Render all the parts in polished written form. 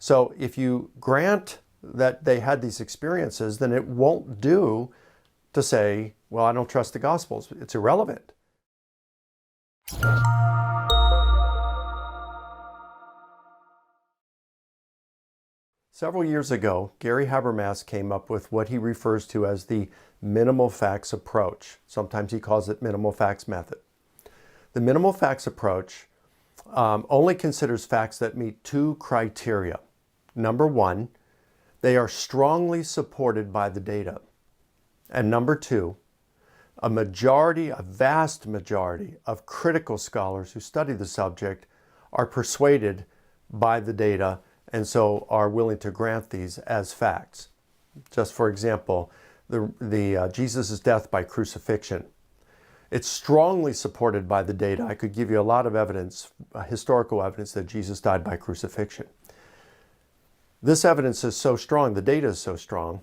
So if you grant that they had these experiences, then it won't do to say, well, I don't trust the Gospels. It's irrelevant. Several years ago, Gary Habermas came up with what he refers to as the minimal facts approach. Sometimes he calls it minimal facts method. The minimal facts approach only considers facts that meet two criteria. Number one, they are strongly supported by the data. And number two, a vast majority of critical scholars who study the subject are persuaded by the data and so are willing to grant these as facts. Just for example, Jesus' death by crucifixion. It's strongly supported by the data. I could give you a lot of evidence, historical evidence, that Jesus died by crucifixion. This evidence is so strong, the data is so strong,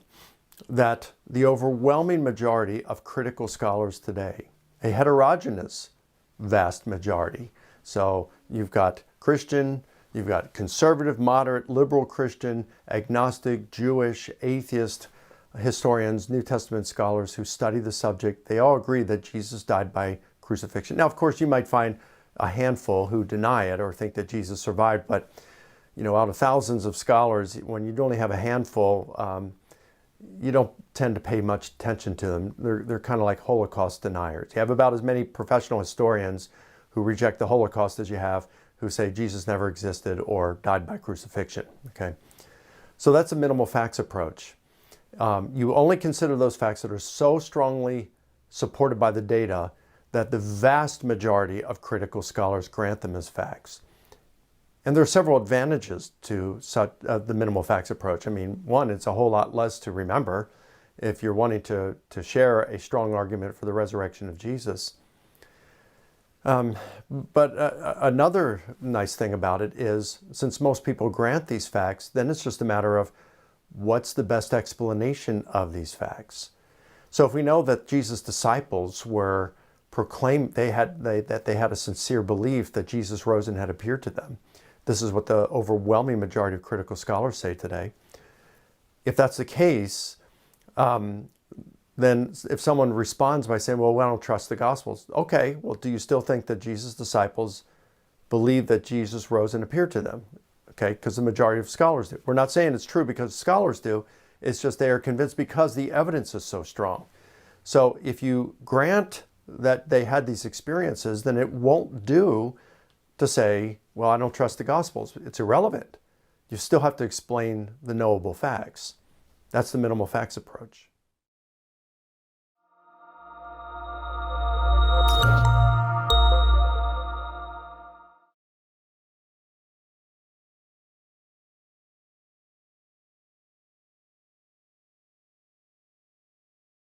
that the overwhelming majority of critical scholars today, a heterogeneous vast majority, so you've got Christian, you've got conservative, moderate, liberal Christian, agnostic, Jewish, atheist historians, New Testament scholars who study the subject, they all agree that Jesus died by crucifixion. Now, of course, you might find a handful who deny it or think that Jesus survived, but out of thousands of scholars, when you only have a handful, you don't tend to pay much attention to them. They're kind of like Holocaust deniers. You have about as many professional historians who reject the Holocaust as you have who say Jesus never existed or died by crucifixion. Okay, so that's a minimal facts approach. You only consider those facts that are so strongly supported by the data that the vast majority of critical scholars grant them as facts. And there are several advantages to such, the minimal facts approach. I mean, one, it's a whole lot less to remember if you're wanting to share a strong argument for the resurrection of Jesus. But another nice thing about it is, since most people grant these facts, then it's just a matter of what's the best explanation of these facts. So if we know that Jesus' disciples were proclaimed, that they had a sincere belief that Jesus rose and had appeared to them. This is what the overwhelming majority of critical scholars say today. If that's the case, then if someone responds by saying, well, I don't trust the Gospels. Okay, well, do you still think that Jesus' disciples believe that Jesus rose and appeared to them? Okay, because the majority of scholars do. We're not saying it's true because scholars do. It's just they are convinced because the evidence is so strong. So if you grant that they had these experiences, then it won't do to say, well, I don't trust the Gospels. It's irrelevant. You still have to explain the knowable facts. That's the minimal facts approach.